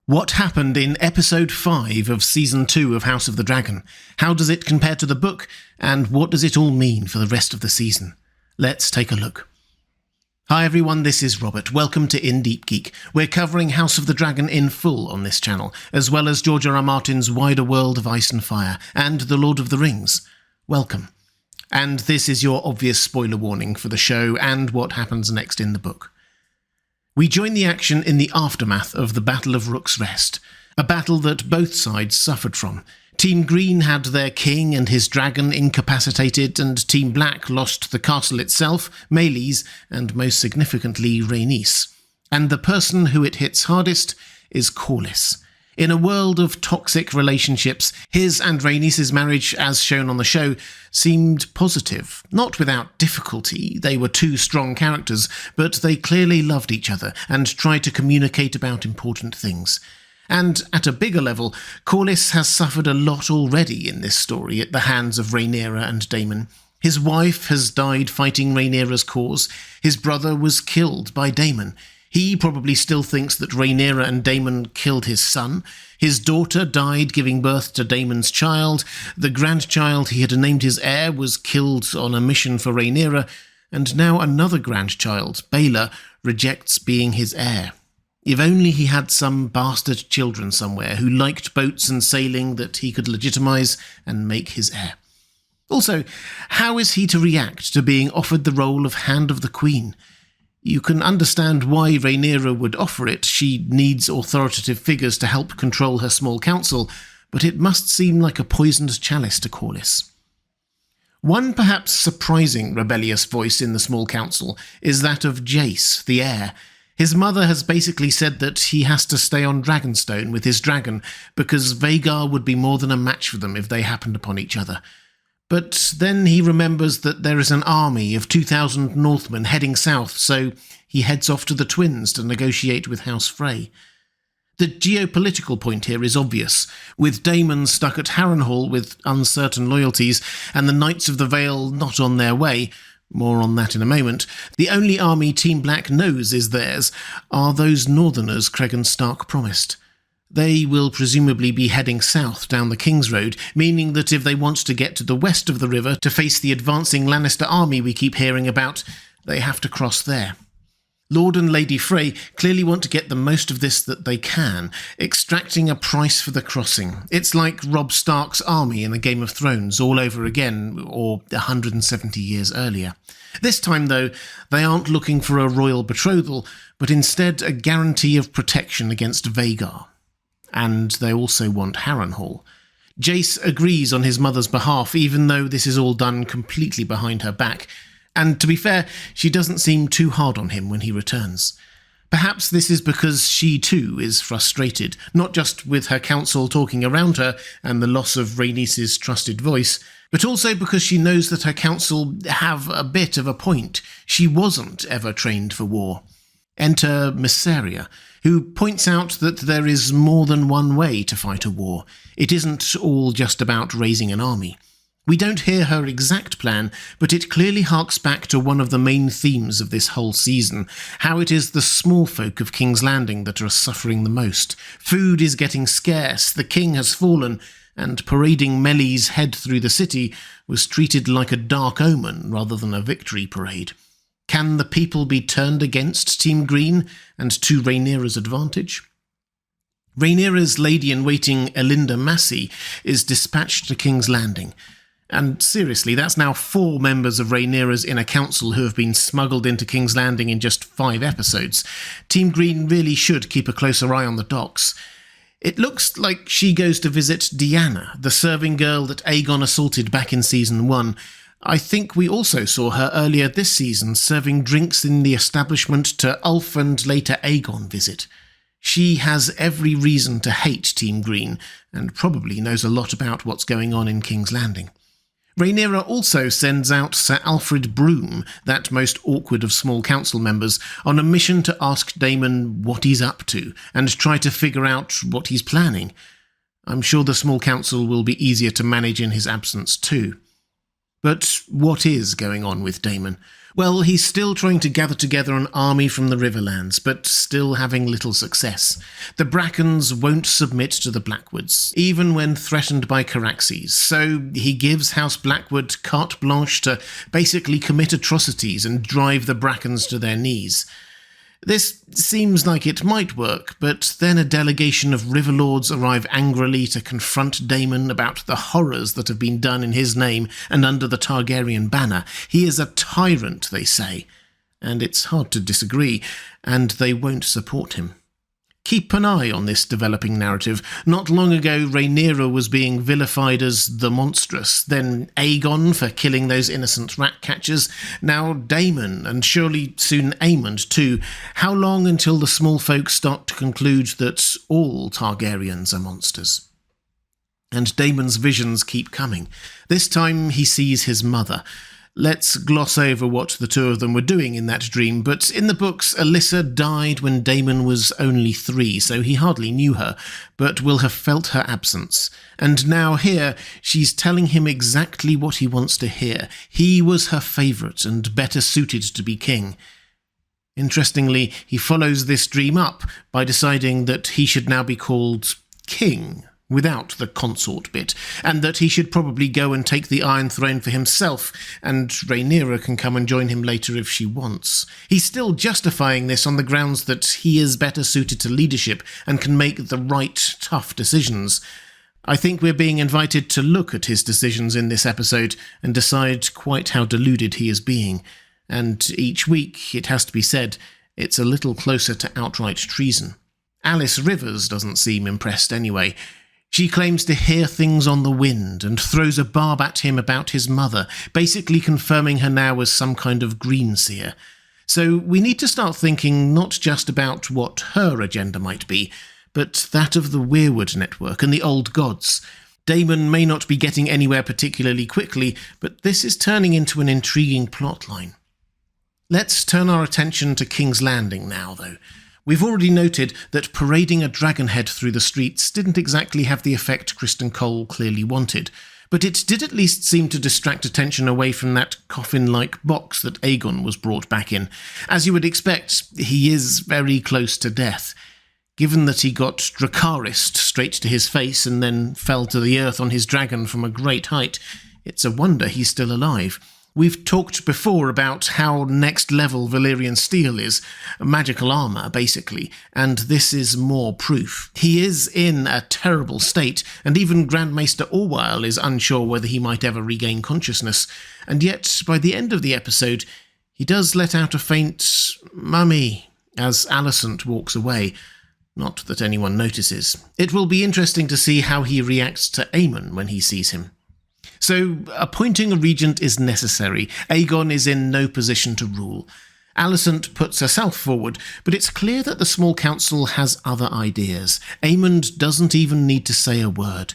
What happened in Episode 5 of Season 2 of House of the Dragon? How does it compare to the book? And what does it all mean for the rest of the season? Let's take a look. Hi everyone, this is Robert. Welcome to In Deep Geek. We're covering House of the Dragon in full on this channel, as well as George R.R. Martin's wider world of Ice and Fire, and The Lord of the Rings. Welcome. And this is your obvious spoiler warning for the show and what happens next in the book. We join the action in the aftermath of the Battle of Rook's Rest, a battle that both sides suffered from. Team Green had their king and his dragon incapacitated, and Team Black lost the castle itself, Meleys, and most significantly Rhaenys. And the person who it hits hardest is Corlys. In a world of toxic relationships, his and Rhaenys' marriage, as shown on the show, seemed positive. Not without difficulty, they were two strong characters, but they clearly loved each other and tried to communicate about important things. And at a bigger level, Corlys has suffered a lot already in this story at the hands of Rhaenyra and Daemon. His wife has died fighting Rhaenyra's cause. His brother was killed by Daemon. He probably still thinks that Rhaenyra and Daemon killed his son. His daughter died giving birth to Daemon's child. The grandchild he had named his heir was killed on a mission for Rhaenyra. And now another grandchild, Baela, rejects being his heir. If only he had some bastard children somewhere who liked boats and sailing that he could legitimize and make his heir. Also, how is he to react to being offered the role of Hand of the Queen? You can understand why Rhaenyra would offer it. She needs authoritative figures to help control her small council, but it must seem like a poisoned chalice to Corlys. One perhaps surprising rebellious voice in the small council is that of Jace, the heir. His mother has basically said that he has to stay on Dragonstone with his dragon because Vhagar would be more than a match for them if they happened upon each other. But then he remembers that there is an army of 2,000 Northmen heading south, so he heads off to the Twins to negotiate with House Frey. The geopolitical point here is obvious, with Daemon stuck at Harrenhal with uncertain loyalties, and the Knights of the Vale not on their way. More on that in a moment. The only army Team Black knows is theirs are those Northerners Cregan Stark promised. They will presumably be heading south down the King's Road, meaning that if they want to get to the west of the river to face the advancing Lannister army we keep hearing about, they have to cross there. Lord and Lady Frey clearly want to get the most of this that they can, extracting a price for the crossing. It's like Robb Stark's army in the Game of Thrones all over again, or 170 years earlier. This time, though, they aren't looking for a royal betrothal, but instead a guarantee of protection against Vhagar. And they also want Harrenhal. Jace agrees on his mother's behalf, even though this is all done completely behind her back. And to be fair, she doesn't seem too hard on him when he returns. Perhaps this is because she too is frustrated, not just with her council talking around her and the loss of Rhaenys' trusted voice, but also because she knows that her council have a bit of a point. She wasn't ever trained for war. Enter Messalina, who points out that there is more than one way to fight a war. It isn't all just about raising an army. We don't hear her exact plan, but it clearly harks back to one of the main themes of this whole season, how it is the small folk of King's Landing that are suffering the most. Food is getting scarce, the king has fallen, and parading Meleys' head through the city was treated like a dark omen rather than a victory parade. Can the people be turned against Team Green and to Rhaenyra's advantage? Rhaenyra's lady-in-waiting Elinda Massey is dispatched to King's Landing. And seriously, that's now 4 members of Rhaenyra's inner council who have been smuggled into King's Landing in just 5 episodes. Team Green really should keep a closer eye on the docks. It looks like she goes to visit Deanna, the serving girl that Aegon assaulted back in Season 1. I think we also saw her earlier this season serving drinks in the establishment to Ulf and later Aegon visit. She has every reason to hate Team Green, and probably knows a lot about what's going on in King's Landing. Rhaenyra also sends out Sir Alfred Broom, that most awkward of small council members, on a mission to ask Daemon what he's up to, and try to figure out what he's planning. I'm sure the small council will be easier to manage in his absence too. But what is going on with Daemon? Well, he's still trying to gather together an army from the Riverlands, but still having little success. The Brackens won't submit to the Blackwoods, even when threatened by Caraxes, so he gives House Blackwood carte blanche to basically commit atrocities and drive the Brackens to their knees. This seems like it might work, but then a delegation of Riverlords arrive angrily to confront Daemon about the horrors that have been done in his name and under the Targaryen banner. He is a tyrant, they say, and it's hard to disagree, and they won't support him. Keep an eye on this developing narrative. Not long ago, Rhaenyra was being vilified as the monstrous, then Aegon for killing those innocent rat-catchers, now Daemon, and surely soon Aemond too. How long until the small folk start to conclude that all Targaryens are monsters? And Daemon's visions keep coming. This time he sees his mother. Let's gloss over what the two of them were doing in that dream, but in the books, Alyssa died when Daemon was only 3, so he hardly knew her, but will have felt her absence. And now here, she's telling him exactly what he wants to hear. He was her favourite and better suited to be king. Interestingly, he follows this dream up by deciding that he should now be called king, without the consort bit, and that he should probably go and take the Iron Throne for himself, and Rhaenyra can come and join him later if she wants. He's still justifying this on the grounds that he is better suited to leadership and can make the right, tough decisions. I think we're being invited to look at his decisions in this episode and decide quite how deluded he is being. And each week, it has to be said, it's a little closer to outright treason. Alice Rivers doesn't seem impressed anyway. She claims to hear things on the wind and throws a barb at him about his mother, basically confirming her now as some kind of greenseer. So we need to start thinking not just about what her agenda might be, but that of the Weirwood Network and the Old Gods. Daemon may not be getting anywhere particularly quickly, but this is turning into an intriguing plotline. Let's turn our attention to King's Landing now, though. We've already noted that parading a dragon head through the streets didn't exactly have the effect Criston Cole clearly wanted, but it did at least seem to distract attention away from that coffin-like box that Aegon was brought back in. As you would expect, he is very close to death. Given that he got Dracarys'd straight to his face and then fell to the earth on his dragon from a great height, it's a wonder he's still alive. We've talked before about how next-level Valyrian steel is, magical armour, basically, and this is more proof. He is in a terrible state, and even Grand Maester Orwyle is unsure whether he might ever regain consciousness, and yet, by the end of the episode, he does let out a faint "Mummy" as Alicent walks away. Not that anyone notices. It will be interesting to see how he reacts to Aemon when he sees him. So, appointing a regent is necessary. Aegon is in no position to rule. Alicent puts herself forward, but it's clear that the small council has other ideas. Aemond doesn't even need to say a word.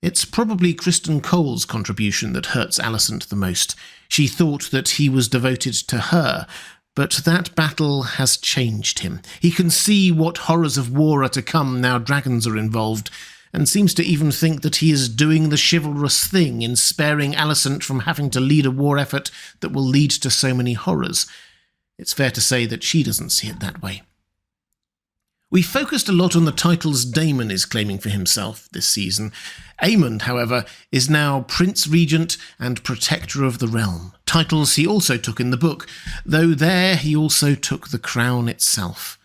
It's probably Criston Cole's contribution that hurts Alicent the most. She thought that he was devoted to her, but that battle has changed him. He can see what horrors of war are to come now dragons are involved, and seems to even think that he is doing the chivalrous thing in sparing Alicent from having to lead a war effort that will lead to so many horrors. It's fair to say that she doesn't see it that way. We focused a lot on the titles Daemon is claiming for himself this season. Aemond, however, is now Prince Regent and Protector of the Realm, titles he also took in the book, though there he also took the crown itself.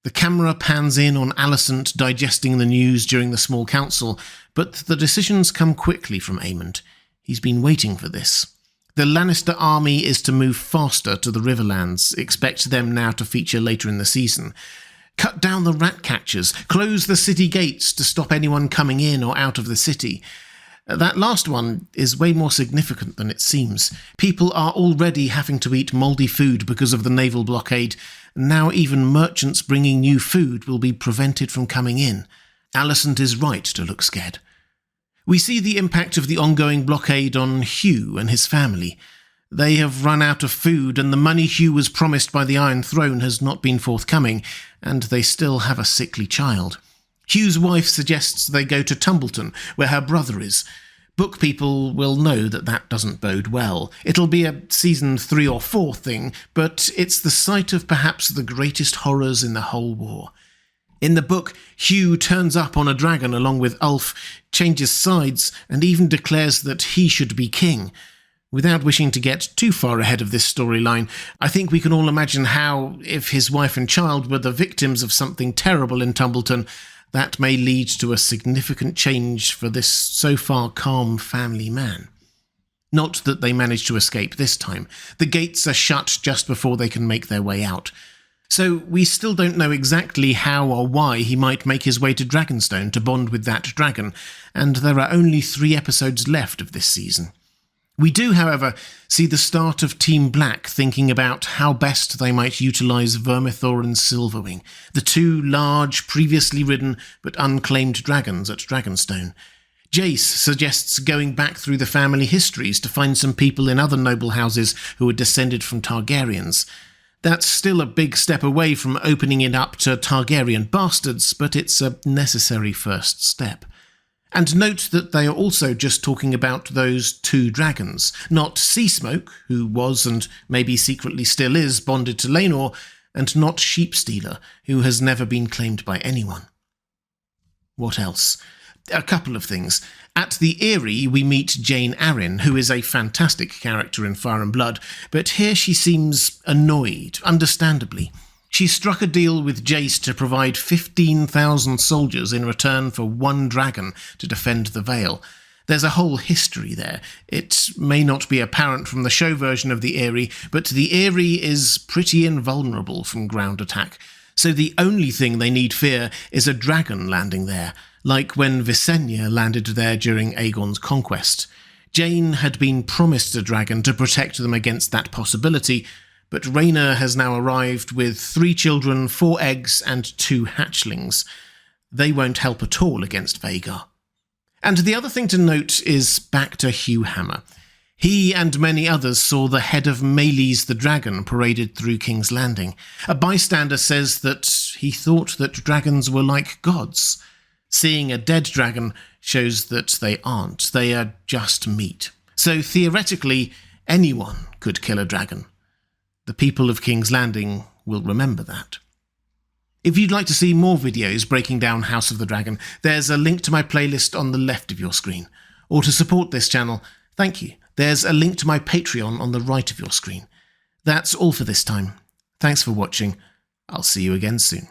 The camera pans in on Alicent digesting the news during the small council, but the decisions come quickly from Aemond. He's been waiting for this. The Lannister army is to move faster to the Riverlands. Expect them now to feature later in the season. Cut down the rat-catchers. Close the city gates to stop anyone coming in or out of the city. That last one is way more significant than it seems. People are already having to eat mouldy food because of the naval blockade. Now even merchants bringing new food will be prevented from coming in. Alicent is right to look scared. We see the impact of the ongoing blockade on Hugh and his family. They have run out of food, and the money Hugh was promised by the Iron Throne has not been forthcoming, and they still have a sickly child. Hugh's wife suggests they go to Tumbleton, where her brother is. Book people will know that that doesn't bode well. It'll be a season 3 or 4 thing, but it's the site of perhaps the greatest horrors in the whole war. In the book, Hugh turns up on a dragon along with Ulf, changes sides, and even declares that he should be king. Without wishing to get too far ahead of this storyline, I think we can all imagine how, if his wife and child were the victims of something terrible in Tumbleton, that may lead to a significant change for this so far calm family man. Not that they managed to escape this time. The gates are shut just before they can make their way out. So we still don't know exactly how or why he might make his way to Dragonstone to bond with that dragon, and there are only 3 episodes left of this season. We do, however, see the start of Team Black thinking about how best they might utilise Vermithor and Silverwing, the 2 large, previously ridden but unclaimed dragons at Dragonstone. Jace suggests going back through the family histories to find some people in other noble houses who are descended from Targaryens. That's still a big step away from opening it up to Targaryen bastards, but it's a necessary first step. And note that they are also just talking about those 2 dragons, not Seasmoke, who was and maybe secretly still is bonded to Laenor, and not Sheepstealer, who has never been claimed by anyone. What else? A couple of things. At the Eyrie, we meet Jane Arryn, who is a fantastic character in Fire and Blood, but here she seems annoyed, understandably. She struck a deal with Jace to provide 15,000 soldiers in return for 1 dragon to defend the Vale. There's a whole history there. It may not be apparent from the show version of the Eyrie, but the Eyrie is pretty invulnerable from ground attack. So the only thing they need fear is a dragon landing there, like when Visenya landed there during Aegon's conquest. Jane had been promised a dragon to protect them against that possibility, but Rhaena has now arrived with 3 children, 4 eggs, and 2 hatchlings. They won't help at all against Vhagar. And the other thing to note is back to Hugh Hammer. He and many others saw the head of Meleys the dragon paraded through King's Landing. A bystander says that he thought that dragons were like gods. Seeing a dead dragon shows that they aren't. They are just meat. So theoretically, anyone could kill a dragon. The people of King's Landing will remember that. If you'd like to see more videos breaking down House of the Dragon, there's a link to my playlist on the left of your screen. Or to support this channel, thank you, there's a link to my Patreon on the right of your screen. That's all for this time. Thanks for watching. I'll see you again soon.